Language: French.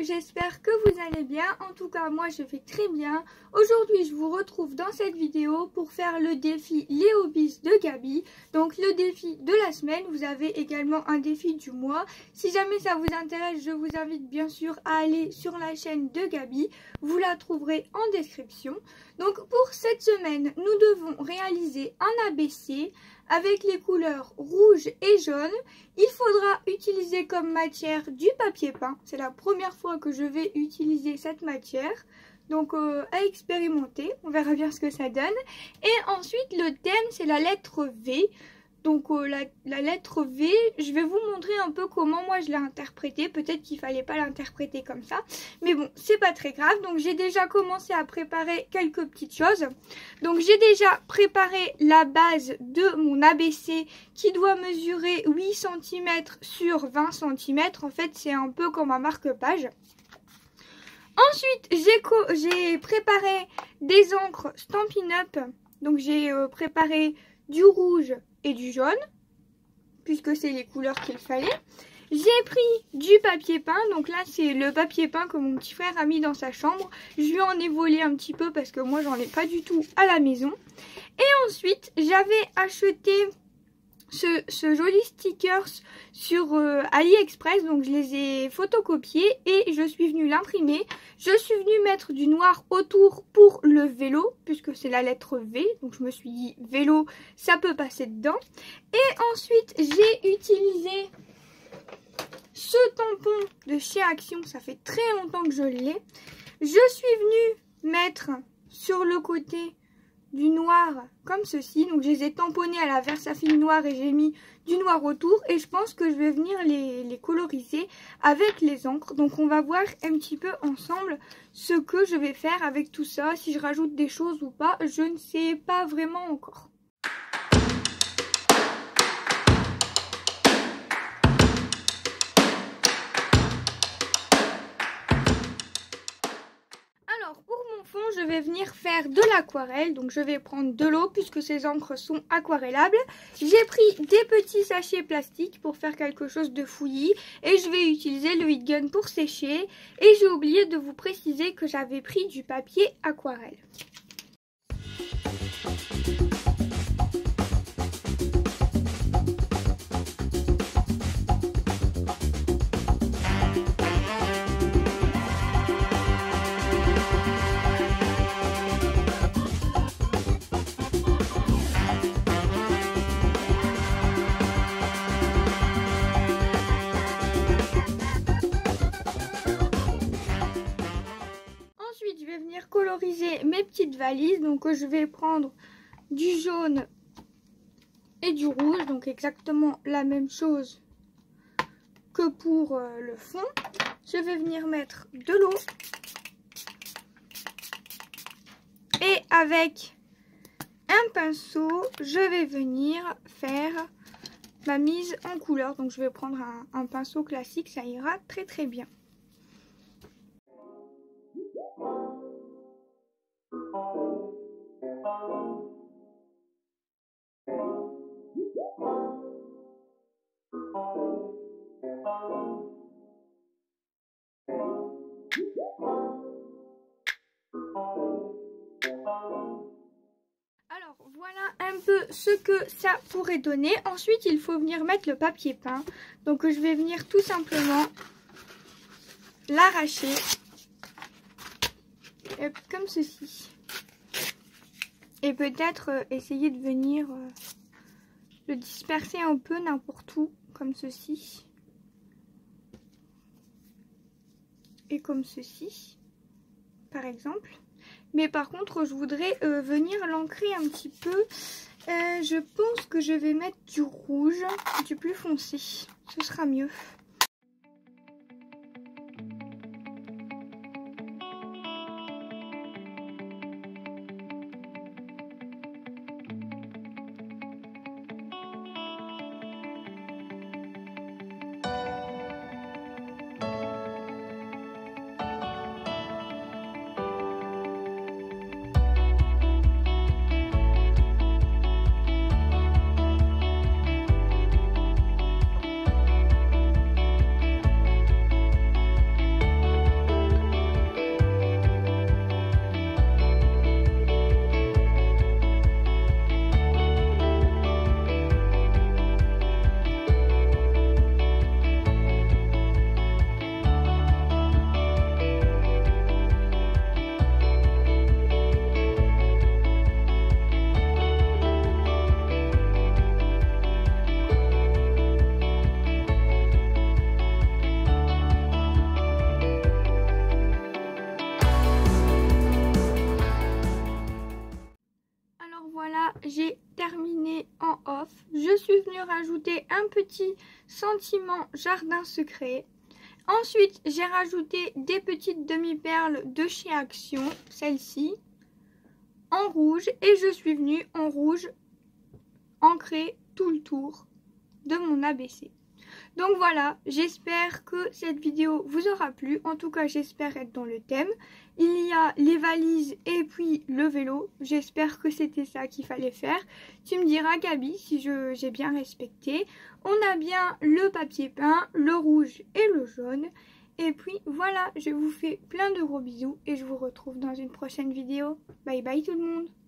j'espère que vous allez bien. En tout cas, moi je vais très bien. Aujourd'hui, je vous retrouve dans cette vidéo pour faire le défi Les Hobbies de Gaby. Donc le défi de la semaine, vous avez également un défi du mois. Si jamais ça vous intéresse, je vous invite bien sûr à aller sur la chaîne de Gaby. Vous la trouverez en description. Donc pour cette semaine, nous devons réaliser un ABC avec les couleurs rouge et jaune. Il faudra utiliser comme matière du papier peint. C'est la première fois que je vais utiliser cette matière. Donc à expérimenter, on verra bien ce que ça donne. Et ensuite le thème c'est la lettre V. Donc la lettre V, je vais vous montrer un peu comment moi je l'ai interprétée. Peut-être qu'il fallait pas l'interpréter comme ça. Mais bon, c'est pas très grave. Donc j'ai déjà commencé à préparer quelques petites choses. Donc j'ai déjà préparé la base de mon ABC qui doit mesurer 8 cm sur 20 cm. En fait, c'est un peu comme un marque-page. Ensuite, j'ai préparé des encres Stampin' Up. Donc j'ai préparé du rouge et du jaune, puisque c'est les couleurs qu'il fallait. J'ai pris du papier peint, donc là c'est le papier peint que mon petit frère a mis dans sa chambre. Je lui en ai volé un petit peu parce que moi j'en ai pas du tout à la maison. Et ensuite j'avais acheté ce joli stickers sur AliExpress, donc je les ai photocopiés et je suis venue l'imprimer. Je suis venue mettre du noir autour pour le vélo, puisque c'est la lettre V, donc je me suis dit vélo, ça peut passer dedans. Et ensuite j'ai utilisé ce tampon de chez Action, ça fait très longtemps que je l'ai. Je suis venue mettre sur le côté du noir comme ceci, donc je les ai tamponnés à la Versafilm noire et j'ai mis du noir autour et je pense que je vais venir les coloriser avec les encres. Donc on va voir un petit peu ensemble ce que je vais faire avec tout ça, si je rajoute des choses ou pas, je ne sais pas vraiment encore. Je vais venir faire de l'aquarelle, donc je vais prendre de l'eau puisque ces encres sont aquarellables. J'ai pris des petits sachets plastiques pour faire quelque chose de fouillis et je vais utiliser le heat gun pour sécher. Et j'ai oublié de vous préciser que j'avais pris du papier aquarelle. Je vais venir coloriser mes petites valises, donc je vais prendre du jaune et du rouge, donc exactement la même chose que pour le fond. Je vais venir mettre de l'eau et avec un pinceau je vais venir faire ma mise en couleur, donc je vais prendre un pinceau classique, ça ira très très bien. Alors voilà un peu ce que ça pourrait donner. Ensuite il faut venir mettre le papier peint. Donc je vais venir tout simplement l'arracher comme ceci. Et peut-être essayer de venir le disperser un peu n'importe où comme ceci. Et comme ceci par exemple. Mais par contre je voudrais venir l'ancrer un petit peu. Je pense que je vais mettre du rouge, du plus foncé, ce sera mieux. rajouté un petit sentiment jardin secret. Ensuite, j'ai rajouté des petites demi-perles de chez Action, celle-ci, en rouge. Et je suis venue en rouge ancré tout le tour de mon ABC. Donc voilà, j'espère que cette vidéo vous aura plu. En tout cas, j'espère être dans le thème. Il y a les valises et puis le vélo. J'espère que c'était ça qu'il fallait faire. Tu me diras, Gabi, si j'ai bien respecté. On a bien le papier peint, le rouge et le jaune. Et puis voilà, je vous fais plein de gros bisous et je vous retrouve dans une prochaine vidéo. Bye bye tout le monde!